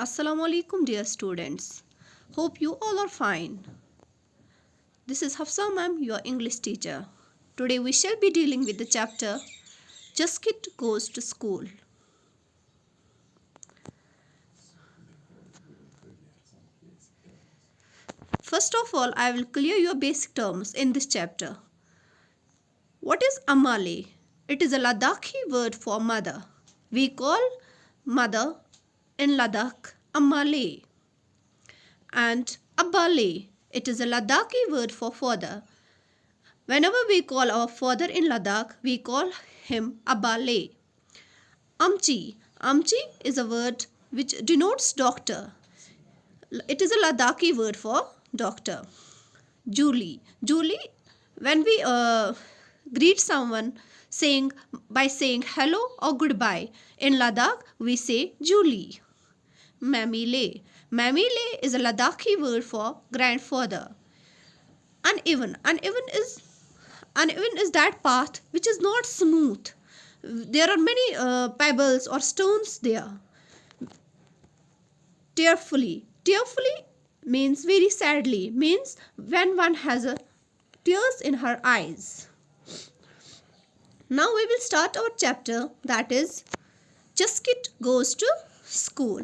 Assalamu alaikum dear students. Hope you all are fine. This is Hafsa ma'am, your English teacher. Today we shall be dealing with the chapter Jaskit Goes to School. First of all, I will clear your basic terms in this chapter. What is Amale? It is a Ladakhi word for mother. We call mother in Ladakh Amale. And Abale, it is a Ladakhi word for father. Whenever we call our father in Ladakh, we call him Abale. Amchi. Amchi is a word which denotes doctor. It is a Ladakhi word for doctor. Julie. Julie, when we greet someone by saying hello or goodbye, in Ladakh we say Julie. Mamile. Mamile is a Ladakhi word for grandfather. Uneven. Uneven is that path which is not smooth. There are many pebbles or stones there. Tearfully. Tearfully means very sadly, means when one has tears in her eyes. Now we will start our chapter, that is Jaskit Goes to School.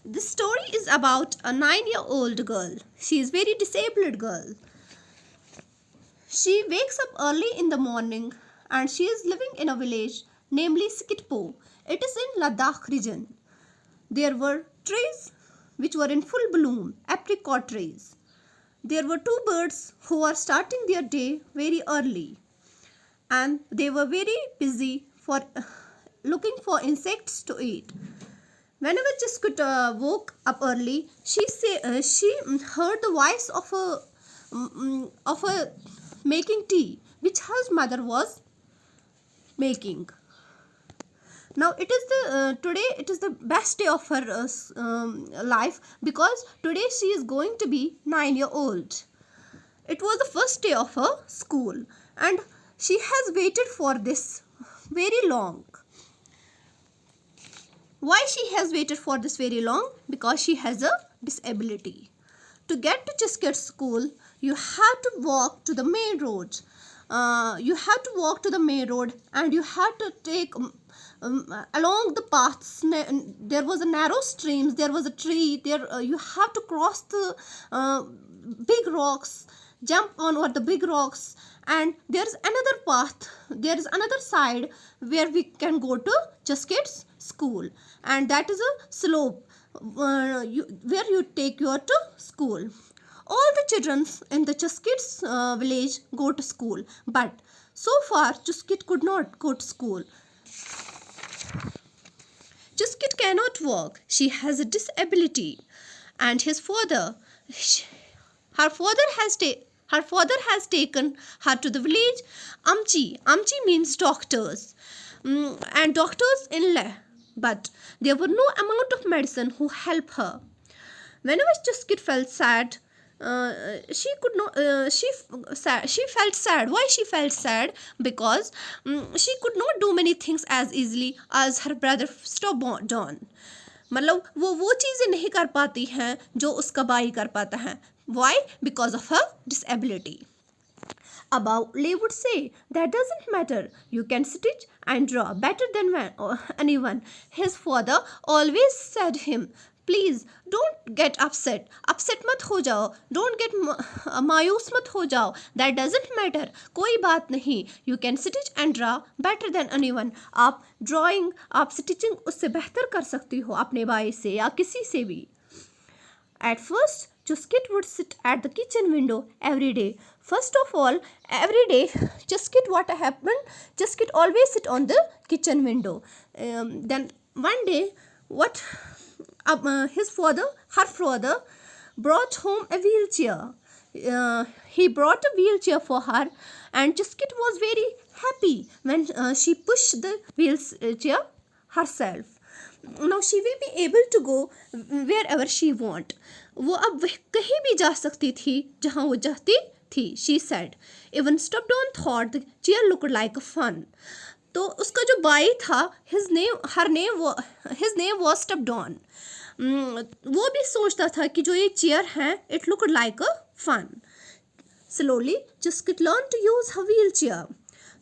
This story is about a 9-year-old girl. She is very disabled girl. She wakes up early in the morning and she is living in a village namely Sikitpo. It is in Ladakh region. There were trees which were in full bloom, apricot trees. There were two birds who were starting their day very early and they were very busy for looking for insects to eat. Whenever Jaskit woke up early, she heard the voice of a making tea, which her mother was making. Now it is today it is the best day of her life because today she is going to be 9-year-old. It was the first day of her school and she has waited for this very long. Why she has waited for this very long? Because she has a disability. To get to Jaskit school, you have to walk to the main road. You have to walk to the main road and you have to take along the paths. There was a narrow streams, there was a tree, there you have to cross the big rocks, jump on over the big rocks, and there is another path, there is another side where we can go to Jaskit's school, and that is a slope where you take your to school. All the children in the Jaskit's village go to school, but so far Jaskit could not go to school. Jaskit cannot walk. She has a disability, and her father has taken her to the village Amchi. Amchi means doctors, and doctors in Leh. But there were no amount of medicine who help her. Whenever Jaskit felt sad, she felt sad. Why she felt sad? Because she could not do many things as easily as her brother Stubborn. मतलब वो चीज़ें नहीं कर पाती हैं जो उसका भाई कर पाता है. Why? Because of her disability. Above, Lee would say, that doesn't matter. You can stitch and draw better than anyone. His father always said him, please don't get upset. Upset मत हो जाओ. Don't get मायूस मत हो जाओ. That doesn't matter. कोई बात नहीं. You can stitch and draw better than anyone. आप drawing, आप stitching उससे बेहतर कर सकती हो अपने भाई से या किसी से भी. At first, Jaskit would sit at the kitchen window every day. First of all, every day, what happened? Jaskit always sit on the kitchen window. Then one day, her father, brought home a wheelchair. He brought a wheelchair for her, and Jaskit was very happy when she pushed the wheelchair herself. Now she will be able to go wherever she want. वो अब कहीं भी जा सकती थी जहाँ वो चाहती थी. She said. Even Stubborn thought the chair looked like fun. तो उसका जो बाई था, his name was Stepdon. वो भी सोचता था कि जो ये चेयर है, it looked like a fun. Slowly Jiskit learned to use her wheelchair.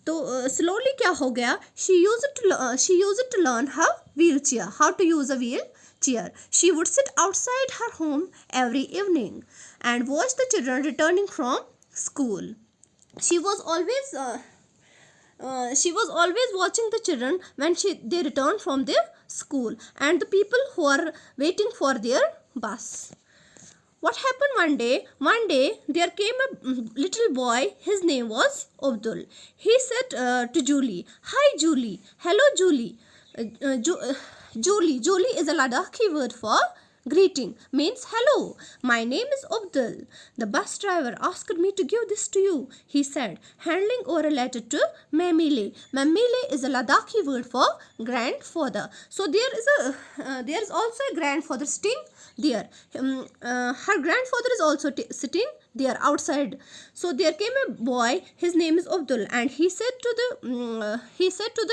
तो slowly क्या हो गया, she used it to learn her wheelchair, how to use a wheelchair. She would sit outside her home every evening and watch the children returning from school. She was always watching the children when they returned from their school and the people who are waiting for their bus. What happened one day? One day there came a little boy. His name was Abdul. He said to Julie, "Hi Julie." "Hello Julie." Julie is a Ladakhi word for greeting, means hello. "My name is Abdul. The bus driver asked me to give this to you," he said, handing over a letter to Mamile. Mamile is a Ladakhi word for grandfather. So there is also a grandfather sitting there. Her grandfather is also sitting there outside. So there came a boy. His name is Abdul, and he said to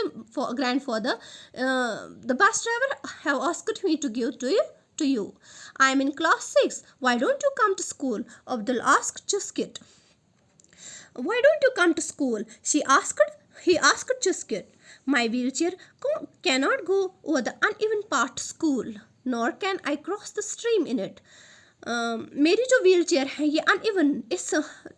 the grandfather, "The bus driver have asked me to give to you. I am in class 6. Why don't you come to school?" Abdul asked Chuskit. "Why don't you come to school?" He asked Chuskit. "My wheelchair cannot go over the uneven path to school, nor can I cross the stream in it. मेरी जो wheel chair है ये uneven, इस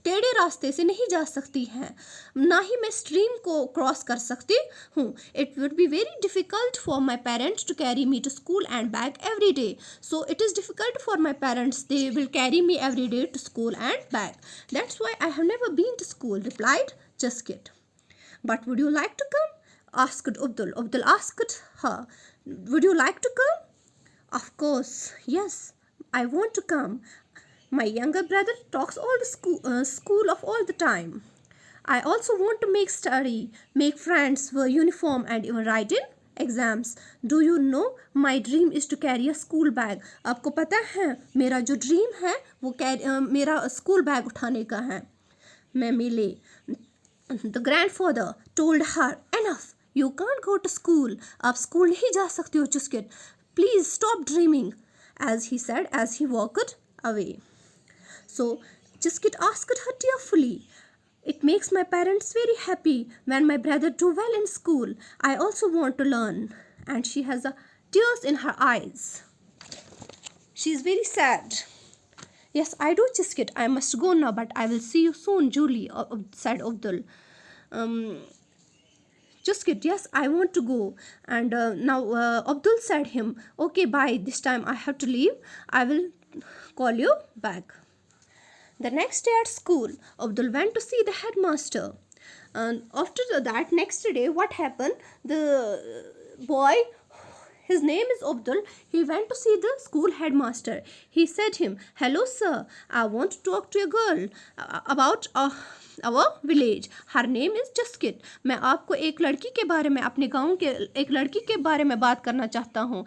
टेढ़े रास्ते से नहीं जा सकती है, ना ही मैं स्ट्रीम को क्रॉस कर सकती हूँ. It would be very difficult for my parents to carry me to school and back every day. So it is difficult for my parents. They will carry me every day to school and back. That's why I have never been to school," replied Chuskit. "But would you like to come?" asked Abdul. Abdul asked her, "Would you like to come?" "Of course, yes. I want to come. My younger brother talks all the school of all the time. I also want to make friends, wear uniform and even write in exams. Do you know my dream is to carry a school bag." आपको पता है मेरा जो dream है वो मेरा school bag उठाने का है. Mamile, the grandfather, told her, "Enough. You can't go to school. आप स्कूल नहीं जा सकती हो Chuskit. Please stop dreaming," as he said as he walked away. So Chuskit asked her tearfully, "It makes my parents very happy when my brother do well in school. I also want to learn." And she has tears in her eyes. She is very sad. "Yes, I do, Chuskit. I must go now, but I will see you soon, Julie," said Abdul. Chuskit, "Yes, I want to go." And now Abdul said him, "Okay, bye. This time I have to leave. I will call you back." The next day at school, Abdul went to see the headmaster. And after that, next day, what happened? The boy, his name is Abdul, he went to see the school headmaster. He said him, "Hello sir, I want to talk to a girl about our village. Her name is Chuskit. मैं आपको एक लड़की के बारे में, अपने गांव के एक लड़की के बारे में बात करना चाहता हूँ.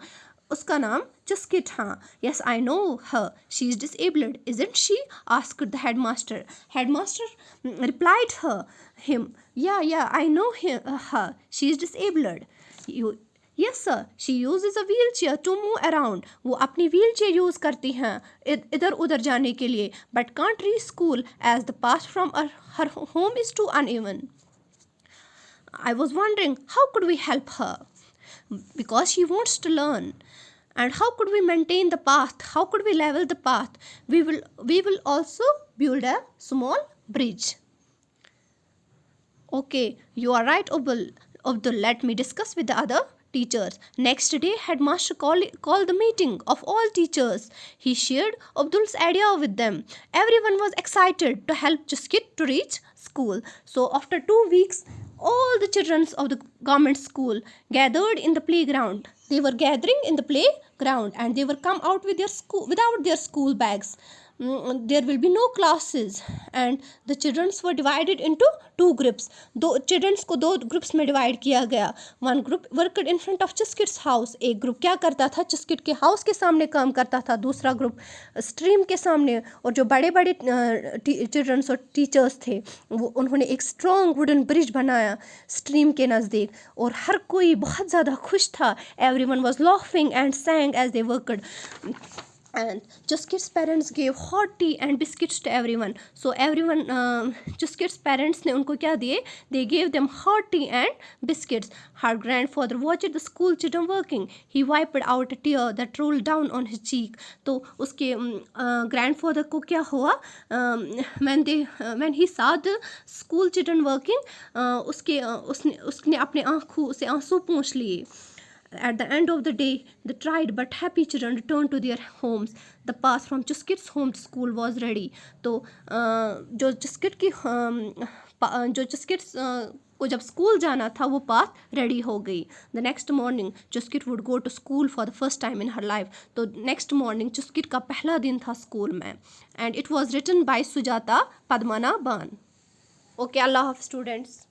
उसका नाम Chuskit. हाँ. "Yes, I know her. She is disabled, isn't she?" asked the headmaster. Headmaster replied him, Yeah, I know her. She is disabled. "Yes sir, she uses a wheelchair to move around." वो अपनी wheelchair use करती हैं इधर उधर जाने के लिए, but can't reach school as the path from her home is too uneven. I was wondering how could we help her, because she wants to learn. And how could we maintain the path? How could we level the path? We will also build a small bridge. "Okay, you are right, Abdul. Let me discuss with the other teachers." Next day, headmaster called the meeting of all teachers. He shared Abdul's idea with them. Everyone was excited to help Chuskit to reach school. So after 2 weeks, all the children of the government school gathered in the playground. They were gathering in the playground and they were come out with without their school bags. there will be no classes, and the children were divided into two groups. दो children को दो groups में divide किया गया. One group worked in front of Chiskit's house. एक group क्या करता था, चिस्किट के house के सामने काम करता था. दूसरा group stream के सामने. और जो बड़े बड़े children और teachers थे, वो उन्होंने एक strong wooden bridge बनाया stream के नज़दीक. और हर कोई बहुत ज़्यादा खुश था. Everyone was laughing and sang as they worked. And Chuskit's parents gave hot tea and biscuits to everyone. So everyone, Chuskit's parents ने उनको क्या दिए? They gave them hot tea and biscuits. Her grandfather watched the school children working. He wiped out a tear that rolled down on his cheek. तो उसके grandfather को क्या हुआ? When he saw the school children working, उसने अपने आँखों से आंसू पोंछ लिए. At the end of the day, the tried but happy children returned to their homes. The path from Chuskit's home to school was ready. तो जो Chuskit's को जब स्कूल जाना था वो पाथ रेडी हो गई. The next morning, Chuskit would go to school for the first time in her life. तो next morning, Chuskit का पहला दिन था स्कूल में. And it was written by Sujata Padmana Ban. Okay, Allah Hafiz students.